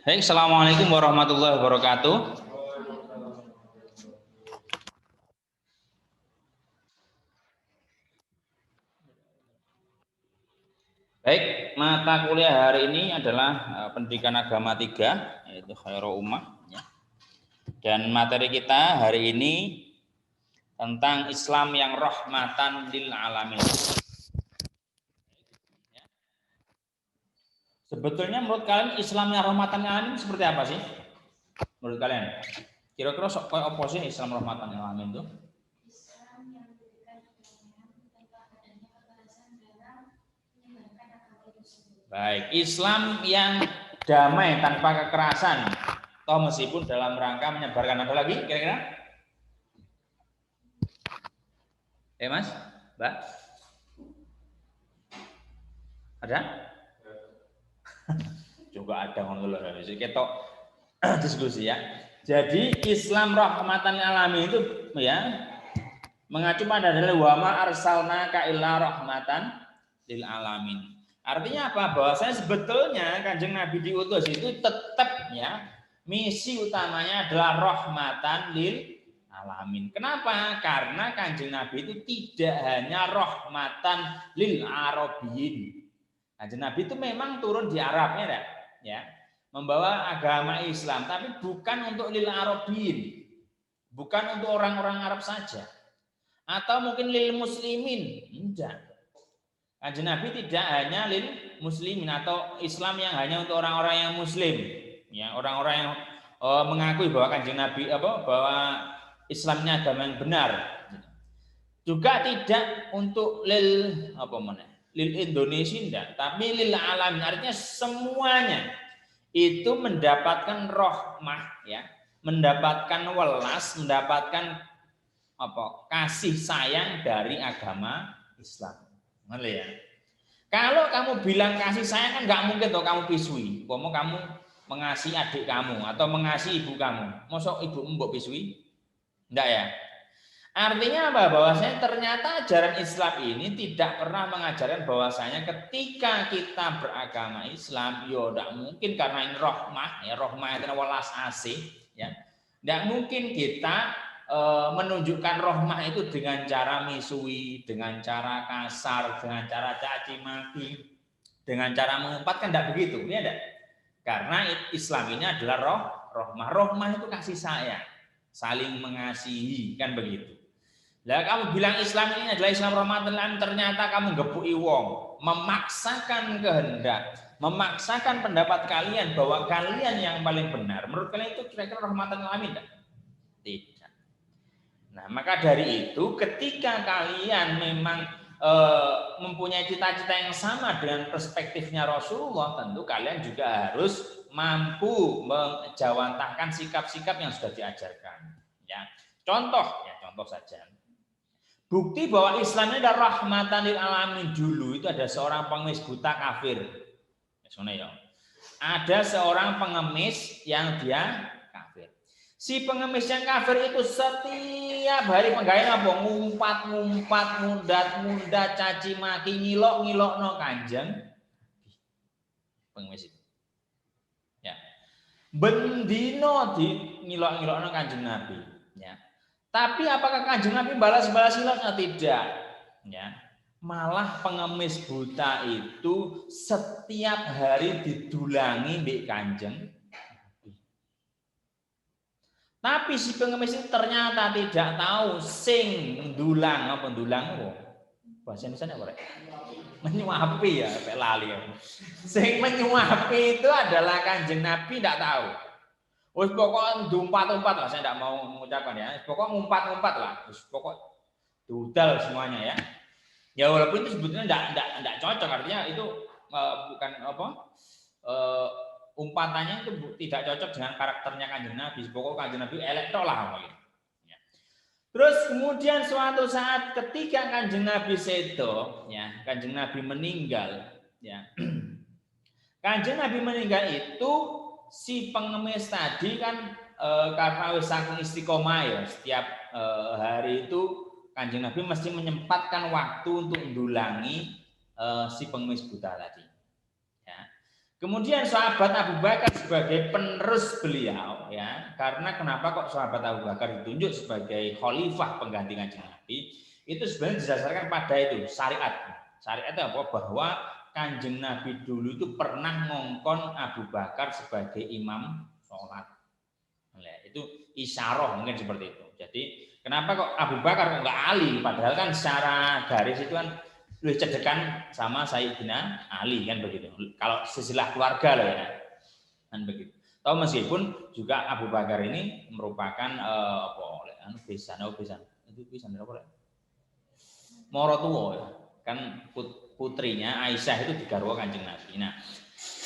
Baik, assalamualaikum warahmatullahi wabarakatuh. Baik, mata kuliah hari ini adalah pendidikan agama 3, yaitu Khairul Ummah. Dan materi kita hari ini tentang Islam yang rahmatan lil alamin. Sebetulnya menurut kalian Islam yang rahmatan lil alamin seperti apa sih? Menurut kalian? Kira-kira kayak apa sih Islam rahmatan lil alamin itu? Baik, Islam yang damai tanpa kekerasan, toh meskipun dalam rangka menyebarkan apa lagi kira-kira? Mas, Mbak? Ada? Juga ada ngono ketok diskusi ya. Jadi Islam rahmatan lil alamin itu ya mengacu pada dalil wa ma arsalnaka illa rahmatan lil alamin. Artinya apa? Bahwasanya sebetulnya Kanjeng Nabi diutus itu tetap ya misi utamanya adalah rahmatan lil alamin. Kenapa? Karena Kanjeng Nabi itu tidak hanya rahmatan lil arabiyyin. Kanjeng Nabi itu memang turun di Arabnya ya, membawa agama Islam, tapi bukan untuk lil arabiyyin. Bukan untuk orang-orang Arab saja. Atau mungkin lil muslimin. Tidak. Kanjeng Nabi tidak hanya lil muslimin atau Islam yang hanya untuk orang-orang yang muslim, ya orang-orang yang mengakui bahwa Kanjeng Nabi bahwa Islamnya agama yang benar. Juga tidak untuk lil Indonesia tidak, tapi lil alamin, artinya semuanya itu mendapatkan rahmah ya, mendapatkan welas, mendapatkan kasih sayang dari agama Islam. Ya. Kalau kamu bilang kasih sayang kan nggak mungkin toh kamu pisui. Kamu mengasihi adik kamu atau mengasihi ibu kamu. Mosok ibu mbok pisui? Enggak ya. Artinya apa? Bahwasanya ternyata ajaran Islam ini tidak pernah mengajarkan bahwasanya ketika kita beragama Islam, yo tidak mungkin karena ini rahmah, ya rahmah itu welas asih, ya. Tidak mungkin kita menunjukkan rahmah itu dengan cara misui, dengan cara kasar, dengan cara caci maki, dengan cara mengumpat, kan tidak begitu, ya tidak? Karena Islam ini adalah rahmah. Rahmah itu kasih sayang, saling mengasihi, kan begitu. Lah kamu bilang Islam ini adalah Islam rahmatan, ternyata kamu gepuki wong, memaksakan kehendak, memaksakan pendapat kalian bahwa kalian yang paling benar. Menurut kalian itu kira-kira rahmatan alamin tidak? Tidak. Nah, maka dari itu ketika kalian memang mempunyai cita-cita yang sama dengan perspektifnya Rasulullah, tentu kalian juga harus mampu menjawantahkan sikap-sikap yang sudah diajarkan. Ya, contoh saja. Bukti bahwa Islam ini adalah rahmatan lil alamin, dulu itu ada seorang pengemis buta kafir. Ya. Ada seorang pengemis yang dia kafir. Si pengemis yang kafir itu setiap hari penggaya apa? Ngumpat, mundat, caci maki, ngilok Kanjeng pengemis itu. Ya. Bendino di ngilok Kanjeng Nabi, ya. Tapi apakah Kanjeng Nabi balas silotnya? Tidak, ya. Malah pengemis buta itu setiap hari didulangi mbek Kanjeng. Tapi si pengemis itu ternyata tidak tahu sing dulang apa bahasa Indonesia apa? Menyuapi ya, sampai lali ya. Sing menyuapi itu adalah Kanjeng Nabi, tidak tahu. Wis pokok ngumpat lah, saya tidak mau mengucapkan ya. Pokok ngumpat lah. Terus pokok dudal semuanya ya. Ya walaupun itu sebetulnya tidak cocok, artinya itu bukan umpatannya itu tidak cocok dengan karakternya Kanjeng Nabi. Pokoknya Kanjeng Nabi elek tok lah. Ya. Terus kemudian suatu saat ketika Kanjeng Nabi sedo, ya, Kanjeng Nabi meninggal, ya. Kanjeng Nabi meninggal itu si pengemis tadi kan karena wis saking istiqomah ya, setiap hari itu Kanjeng Nabi mesti menyempatkan waktu untuk mendulangi si pengemis buta tadi. Ya. Kemudian sahabat Abu Bakar sebagai penerus beliau, ya, karena kenapa kok sahabat Abu Bakar ditunjuk sebagai khalifah pengganti Kanjeng Nabi? Itu sebenarnya didasarkan pada itu syariat. Syariat itu apa? Bahwa Kanjeng Nabi dulu itu pernah ngongkon Abu Bakar sebagai imam sholat. Nah, itu isyarah mungkin seperti itu. Jadi kenapa kok Abu Bakar kok nggak Ali? Padahal kan secara garis itu kan lebih cedekan sama Sayyidina Ali kan begitu. Kalau silsilah keluarga loh ya, kan begitu. Tahu meskipun juga Abu Bakar ini merupakan besan itu besan apa? Morotuwo ya. Kan putrinya Aisyah itu digarwa Kanjeng Nabi. Nah,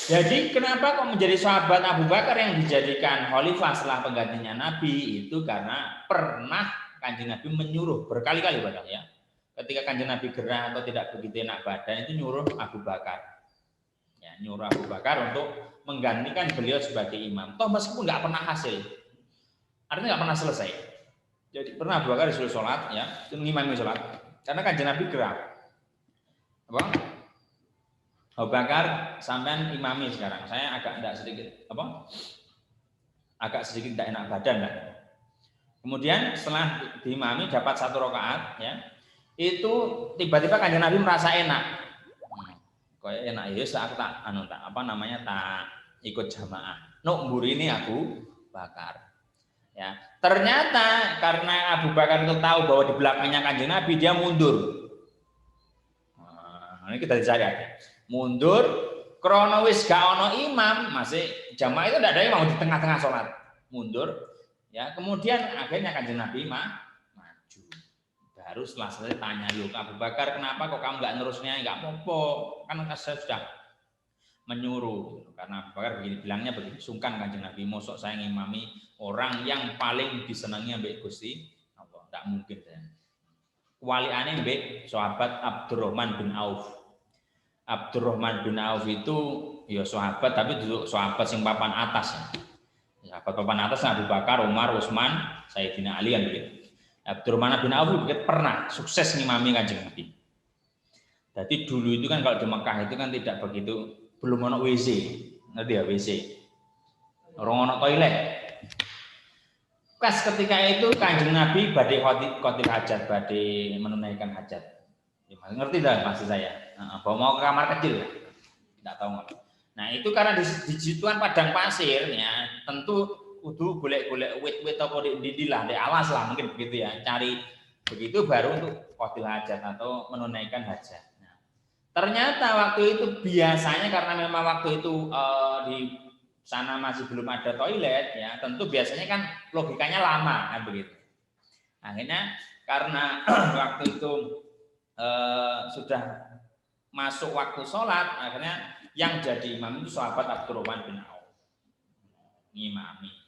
jadi kenapa kok menjadi sahabat Abu Bakar yang dijadikan khalifah setelah penggantinya Nabi itu karena pernah Kanjeng Nabi menyuruh berkali-kali padahal ya. Ketika Kanjeng Nabi gerah atau tidak begitu enak badan itu nyuruh Abu Bakar. Ya, nyuruh Abu Bakar untuk menggantikan beliau sebagai imam. Toh meskipun nggak pernah hasil. Artinya nggak pernah selesai. Jadi pernah Abu Bakar disuruh sholat ya, itu mengimami sholat. Karena Kanjeng Nabi gerah. Apa? Abu Bakar sampean imami sekarang. Saya agak tidak sedikit agak sedikit tidak enak badan lah. Kemudian setelah diimami dapat 1 rakaat ya. Itu tiba-tiba Kanjeng Nabi merasa enak. Kayak enak ya aku tak ikut jamaah. Mburi ini Abu Bakar. Ya, ternyata karena Abu Bakar itu tahu bahwa di belakangnya Kanjeng Nabi dia mundur. Nah, ini kita dicari aja. Mundur krono wis gak ono imam, masih jamaah itu tidak ada yang mau di tengah-tengah sholat. Mundur ya, kemudian akhirnya Kanjeng Nabi maju. Baru setelah selesai tanya, yuk Abu Bakar kenapa kok kamu nggak nerusnya? Nggak apa-apa, kan saya sudah menyuruh. Karena Abu Bakar bilangnya begitu, sungkan Kanjeng Nabi, mosok saya ngimami orang yang paling disenangi ambek Gusti Allah, nggak mungkin saya. Waliane mbek sahabat Abdurrahman bin Auf. Abdurrahman bin Auf itu ya sahabat tapi duduk sahabat sing papan atas ya. Sahabat papan atas Abu Bakar, Umar, Utsman, Sayyidina Ali kan begitu. Abdurrahman bin Auf pernah sukses ngimami Kanjeng Nabi. Jadi dulu itu kan kalau di Mekah itu kan tidak begitu, belum ono WC, ngerti ya WC, orang ono toilet. Pas ketika itu Kanjeng Nabi badai khotil hajat, badai menunaikan hajat. Ya, ngerti dah maksud saya. Bawa mau ke kamar kecil, tidak tahu nggak. Nah itu karena di situan padang pasir, ya tentu kudu golek-golek wit-wit apa di alas lah mungkin begitu ya, cari begitu baru untuk qatil hajat atau menunaikan hajat. Nah, ternyata waktu itu biasanya karena memang waktu itu di sana masih belum ada toilet ya, tentu biasanya kan logikanya lama kan begitu. Akhirnya karena waktu itu sudah masuk waktu sholat, akhirnya yang jadi imam itu sahabat Abdurrahman bin Auf ngimami.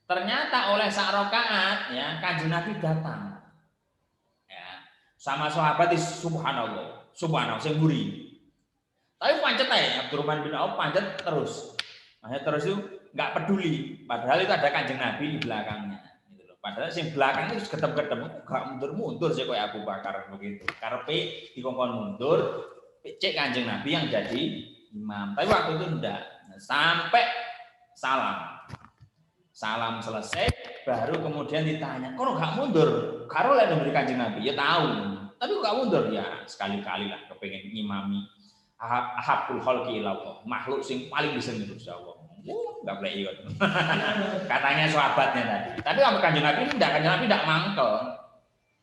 Ternyata oleh sak rakaat ya Kanjeng Nabi datang. Ya, sama sahabat itu subhanallah sing mburi. Tapi pancet aja Abdurrahman bin Auf pancet terus. Makanya terus itu nggak peduli padahal itu ada Kanjeng Nabi di belakangnya gitu loh. Padahal sing belakang itu gedem-gedem gak mundur-mundur sih kayak Abu Bakar begitu. Karepe dikongkon mundur, cek Kanjeng Nabi yang jadi imam. Tapi waktu itu enggak. Sampai salam selesai, baru kemudian ditanya, kok nggak mundur? Karo lah memberi Kanjeng Nabi, ya tahu. Tapi kok nggak mundur? Ya sekali-kali lah, kepengen ngimami ahabul khalqi ilallah, makhluk sing paling disenengi Gusti Allah. Nggak boleh ikut. Katanya sahabatnya tadi. Tapi sama Kanjeng Nabi Kanjeng Nabi tidak mangkel.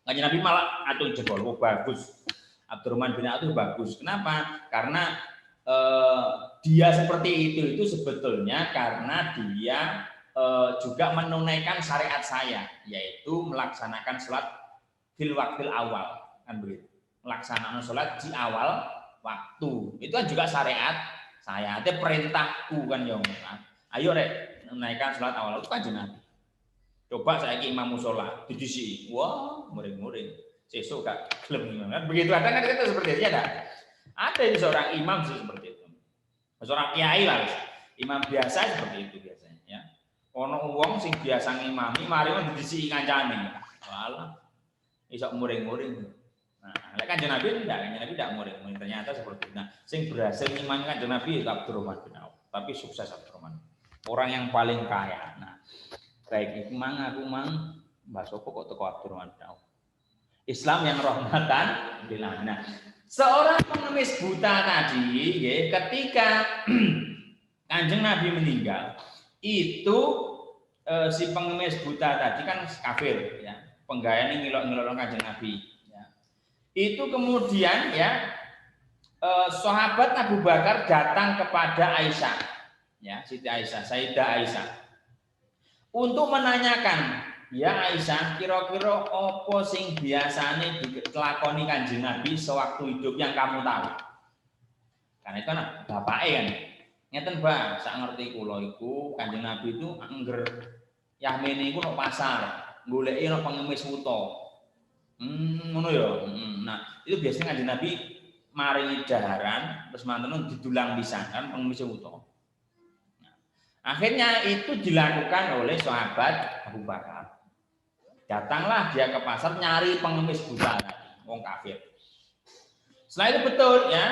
Kanjeng Nabi malah aduh jebol, bagus. Abdurrahman bin Auf itu bagus. Kenapa? Karena dia seperti itu sebetulnya karena dia juga menunaikan syariat saya, yaitu melaksanakan sholat fil waktil awal, kan begitu. Melaksanakan sholat di awal waktu, itu kan juga syariat saya, itu perintahku kan yang ayo rek menunaikan sholat awal itu kan Nabi. Coba saya ke imam musola, didisi, wah muring-muring, sesuk gak gelem imam, kan begitu. Ada kan itu seperti itu ada. Ada ini seorang imam sih seperti itu, seorang kiai lah, imam biasa seperti itu biasanya. Ya. Ono wong sing biasa ngimami mari didisi kancane. Walah. Iso muring-muring. Nah, Kanjeng Nabi tidak murid. Ternyata seperti itu. Nah, sing berhasil iman Kanjeng Nabi itu Abdurrahman bin Auf. Tapi sukses Abdurrahman. Orang yang paling kaya. Nah, baik iku aku Mbak Sopo kok teko Abdurrahman bin Auf. Islam yang rahmatan lil alamin. Nah, seorang pengemis buta tadi, ya, ketika Kanjeng Nabi meninggal, itu si pengemis buta tadi kan kafir, ya, penggayaan ngilok-ngilok Kanjeng Nabi. Ya. Itu kemudian ya sahabat Abu Bakar datang kepada Aisyah, ya, Siti Aisyah, Sayyidah Aisyah, untuk menanyakan, ya Aisyah, kira-kira apa sing biasane dilakoni Kanjeng Nabi sewaktu hidup yang kamu tahu? Karena itu kan bapake kan. Ngeten, Mbak, sak ngerti kula iku Kanjeng Nabi itu angger yahmene iku nang pasar, goleki nang pengemis wuta. Ngono ya. Nah, itu biasanya Kanjeng Nabi maringi daharan terus manten didulang pisan kan pengemis wuta. Nah, akhirnya itu dilakukan oleh sahabat Abu Bakar. Datanglah dia ke pasar nyari pengemis buta tadi, wong kafir. Setelah itu betul ya.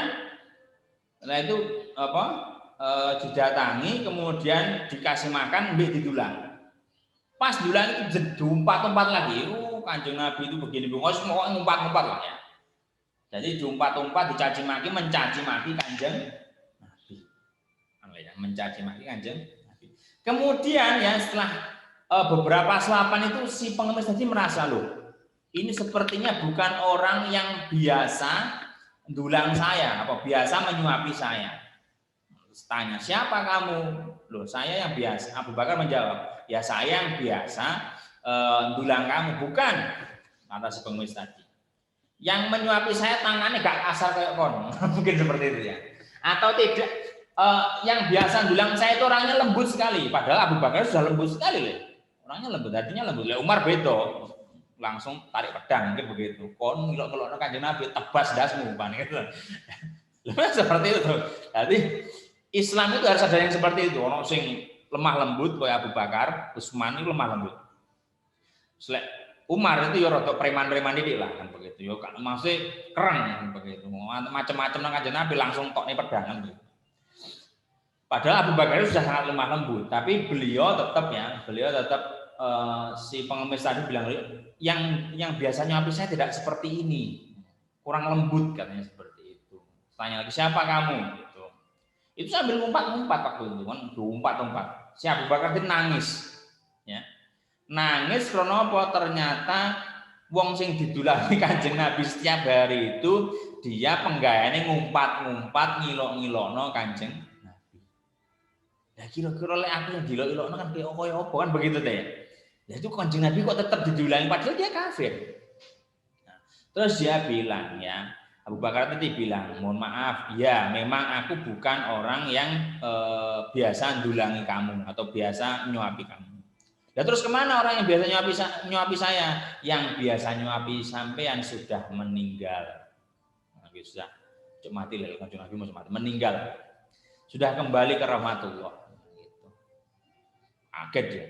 Setelah itu apa? Didatangi kemudian dikasih makan mbek didulang. Pas dulang itu diumpat-umpat lagi. Kanjeng Nabi itu begini, bungos semua ngumpat-ngumpat lah ya. Jadi diumpat-umpat, dicaci maki, mencaci maki Kanjeng Nabi. Mencaci maki Kanjeng Nabi. Kemudian ya setelah beberapa suapan itu si pengemis tadi merasa, loh, ini sepertinya bukan orang yang biasa dulang saya, apa biasa menyuapi saya. Terus tanya, siapa kamu? Loh, saya yang biasa. Abu Bakar menjawab, ya saya yang biasa dulang kamu. Bukan, kata si pengemis tadi. Yang menyuapi saya tangannya gak kasar kayak kon. Mungkin seperti itu ya. Atau tidak, yang biasa dulang saya itu orangnya lembut sekali. Padahal Abu Bakar sudah lembut sekali loh. Orangnya lembut, hatinya lembut. Umar bedo, langsung tarik pedang, mungkin begitu. Kon ngelok-ngelok Kanjeng Nabi, tebas dasmu, pan gitu. Seperti itu. Jadi Islam itu harus ada yang seperti itu. Ono sing lemah lembut kayak Abu Bakar, Utsman itu lemah lembut. Umar itu ya rada preman-preman didik lah kan begitu. Ya maksudnya keren begitu. Macam-macam nang Kanjeng Nabi langsung tokne pedang kan begitu. Padahal Abu Bakar itu sudah sangat lemah lembut, tapi beliau tetap si pengemis tadi bilang, yang biasanya nyuapi saya tidak seperti ini, kurang lembut katanya seperti itu. Tanya lagi, siapa kamu? Gitu. Itu sambil ngumpat-ngumpat waktu itu kan, ngumpat-ngumpat. Si Abu Bakar itu nangis, ya, nangis karena apa? Ternyata wong sing didulangi Kanjeng Nabi setiap hari itu dia penggayane ngumpat-ngumpat ngilok-ngilokno Kanjeng. Ya kira-kira lek aku yang dilok-ilokno kan kaya apa kan begitu teh. Ya itu Kanjeng Nabi kok tetap didulangi padahal dia kafir. Nah, terus dia bilang ya, Abu Bakar tadi bilang, mohon maaf, ya memang aku bukan orang yang biasa dulangi kamu atau biasa nyuapi kamu. Ya terus kemana orang yang biasa nyuapi saya? Yang biasa nyuapi sampean sudah meninggal. Nah, sudah mati lah Kanjeng Nabi mati, meninggal. Sudah kembali ke rahmatullah. Kaget dia.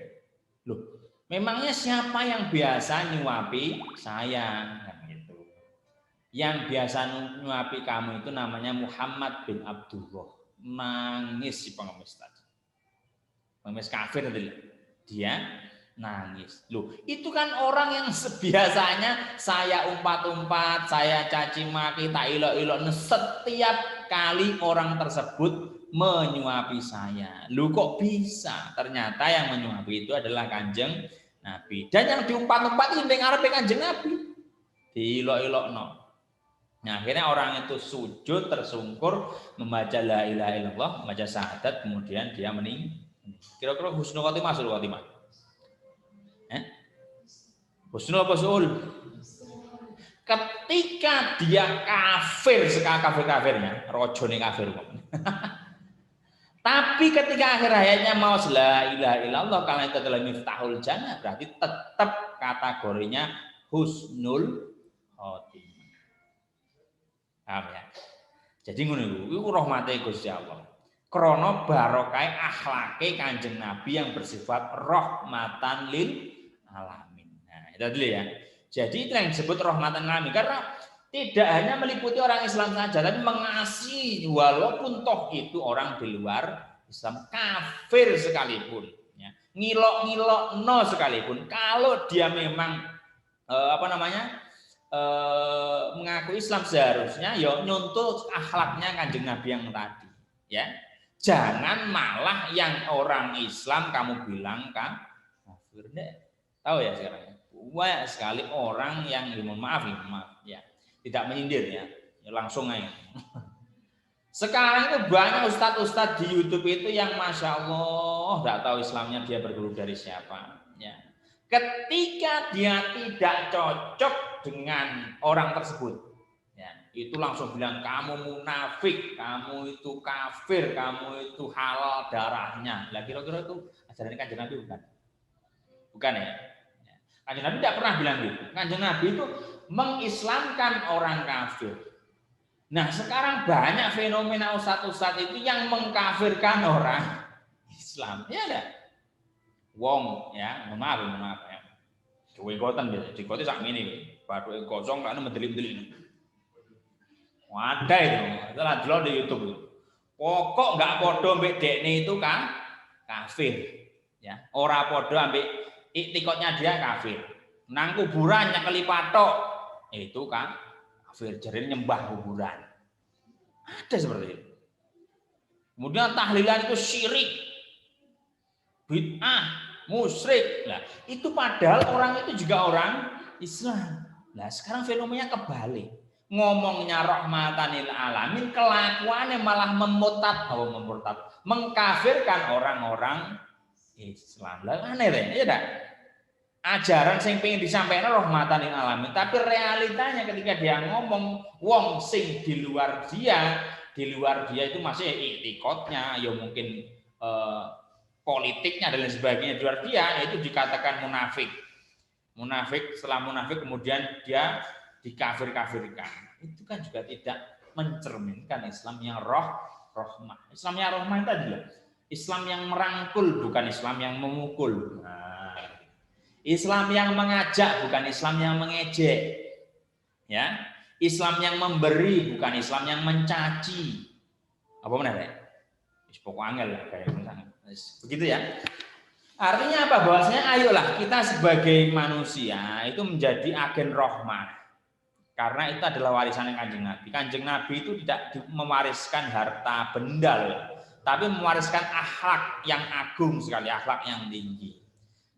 Loh, memangnya siapa yang biasa nyuapi saya? Kan gitu. Yang biasa nyuapi kamu itu namanya Muhammad bin Abdullah. Nangis si pengemis tadi. Pengemis kafir tadi. Dia nangis. Loh, itu kan orang yang biasanya saya umpat-umpat, saya caci maki, tak ilok-ilok. Setiap kali orang tersebut menyuapi saya. Lu kok bisa? Ternyata yang menyuapi itu adalah Kanjeng Nabi. Dan yang diumpat-umpat itu ngarepe Kanjeng Nabi. Diilok-ilokno. Nah, akhirnya orang itu sujud tersungkur membaca la ilaha illallah, membaca syahadat, kemudian dia meninggal. Kira-kira husnul khotimah, sul khotimah. Husnul apa sul? Ketika dia kafir, sekafir-kafirnya, rojone kafir. Tapi ketika akhir hayatnya mau la ilaha illallah, kalau itu adalah miftahul jannah, berarti tetap kategorinya husnul khotimah. Paham ya? Jadi ngono iku rahmate Gusti Allah. Krana barokah akhlake Kanjeng Nabi yang bersifat rahmatan lil alamin. Nah, itu dulu ya. Jadi itu yang disebut rahmatan lil alamin karena Tidak hanya meliputi orang Islam saja, tapi mengasihi walaupun toh itu orang di luar Islam, kafir sekalipun, ya. Ngilok-ngilok no sekalipun, kalau dia memang mengaku Islam, seharusnya ya nyontoh akhlaknya Kanjeng Nabi yang tadi, ya. Jangan malah yang orang Islam kamu bilang kafir. Tahu ya sekarang, banyak sekali orang yang mohon maaf ya, tidak menyindir ya, langsung aja. Sekarang itu banyak ustadz-ustadz di YouTube itu yang masya Allah nggak tahu Islamnya dia berguru dari siapa. Ya. Ketika dia tidak cocok dengan orang tersebut, ya, itu langsung bilang kamu munafik, kamu itu kafir, kamu itu halal darahnya. Lah kira-kira itu ajaran Kanjeng Nabi bukan? Bukan ya? Kanjeng Nabi tidak pernah bilang gitu. Kanjeng Nabi itu mengislamkan orang kafir. Nah sekarang banyak fenomena ustadz-ustadz itu yang mengkafirkan orang Islam. Ya ada. Wong ya, maaf ya. Kowe-koten biasa, dikote sak ngene. Bathuke kosong kan mendelik-delik. Wadah itu. Itulah delok di YouTube itu. Pokok enggak padha mbek dekne itu kan kafir. Ya, ora padha ambek iktikotnya dia kafir. Nang kuburan nyekeli patok itu kan kafir, jadi nyembah kuburan. Ada seperti itu. Kemudian tahlilan itu syirik, bid'ah, musyrik. Nah, itu padahal orang itu juga orang Islam. Nah, sekarang fenomenanya kebalik. Ngomongnya rahmatan lil alamin, kelakuannya malah mengkafirkan orang-orang Islam. Lah aneh deh, ya dah. Ajaran sing pengen disampaikan rahmatan lil alamin, tapi realitanya ketika dia ngomong wong sing di luar dia itu masih iktikotnya, ya mungkin politiknya dan lain sebagainya di luar dia, itu dikatakan munafik. Munafik, setelah munafik kemudian dia dikafir-kafirkan. Itu kan juga tidak mencerminkan Islam yang rahmah. Islam yang rahmah itu adalah Islam yang merangkul, bukan Islam yang memukul. Nah, Islam yang mengajak, bukan Islam yang mengejek. Ya, Islam yang memberi, bukan Islam yang mencaci. Apa benar ya? Pokok angel lah kayak misalnya. Begitu ya. Artinya apa? Bahwasanya ayolah kita sebagai manusia itu menjadi agen rahmah. Karena itu adalah warisan Kanjeng Nabi. Kanjeng Nabi itu tidak mewariskan harta benda, tapi mewariskan akhlak yang agung sekali, akhlak yang tinggi.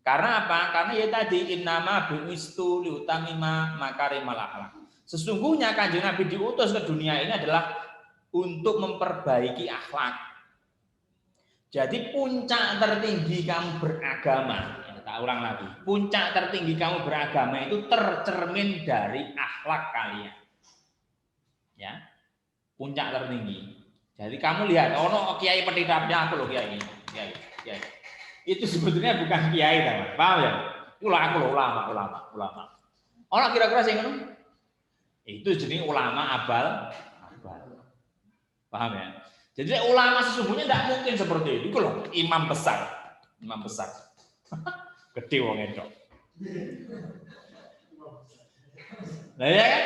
Karena apa? Karena ya tadi innama bu'istu liutamima makarimal akhlak. Sesungguhnya Kanjeng Nabi diutus ke dunia ini adalah untuk memperbaiki akhlak. Jadi puncak tertinggi kamu beragama, tak ulang lagi. Puncak tertinggi kamu beragama itu tercermin dari akhlak kalian. Ya. Puncak tertinggi. Jadi kamu lihat, ono kiai petitapnya aku loh kiai. Itu sebetulnya bukan kiai, teman. Paham ya? Aku loh ulama. Orang kira-kira sing ngono? Itu jenis ulama abal. Paham ya? Jadi ulama sesungguhnya tidak mungkin seperti itu. Itu loh imam besar. Gede wong edok. Lah ya kan?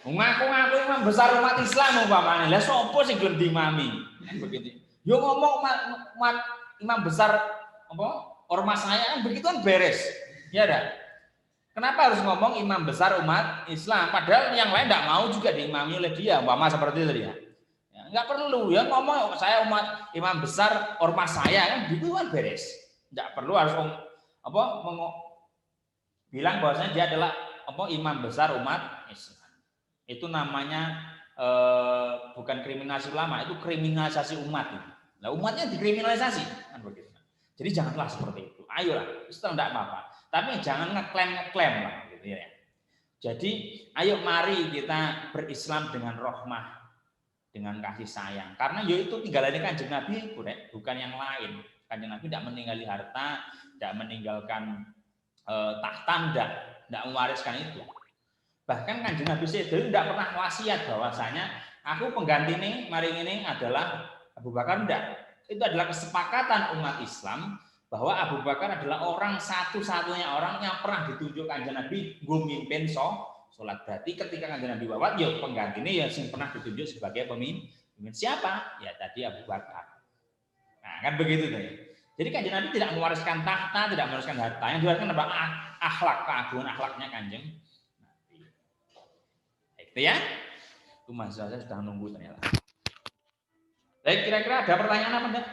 Ngaku-ngaku imam besar umat Islam umpamane. Lah sapa sing gelem diimami? Begitu. Yo ngomong imam besar apa ormas saya kan begitu kan beres, ya dah. Kenapa harus ngomong imam besar umat Islam? Padahal yang lain tidak mau juga diimami oleh dia, umpama seperti itu ya. Nggak perlu ya ngomong saya imam besar ormas saya kan begitu kan beres. Nggak perlu harus bilang bahwasanya dia adalah imam besar umat Islam. Itu namanya bukan kriminalisasi ulama, itu kriminalisasi umat. Nah umatnya dikriminalisasi kan begitu. Jadi janganlah seperti itu. Ayolah, itu tidak apa-apa. Tapi jangan ngeklaim lah, gitu ya. Jadi, ayo mari kita berislam dengan rahmah, dengan kasih sayang. Karena ya itu tinggalannya Kanjeng Nabi, bukan yang lain. Kanjeng Nabi tidak meninggali harta, tidak meninggalkan tahta, tidak mewariskan itu. Bahkan Kanjeng Nabi sendiri tidak pernah wasiat bahwasanya aku pengganti nih, mari ini adalah Abu Bakar, tidak. Itu adalah kesepakatan umat Islam bahwa Abu Bakar adalah orang satu-satunya orang yang pernah ditunjuk Kanjeng Nabi gue mimpin sholat. sholat. Berarti ketika kanjeng Nabi wafat, ya penggantinya ya sing pernah ditunjuk sebagai pemimpin. Siapa? Ya tadi Abu Bakar. Nah kan begitu tuh. Jadi kanjeng Nabi tidak mewariskan tahta, tidak mewariskan harta. Yang diwariskan adalah akhlak, keagungan akhlaknya kanjeng Nabi. Itu ya. Itu mahasiswa saya sudah nunggu ternyata. Baik, kira-kira ada pertanyaan apa enggak?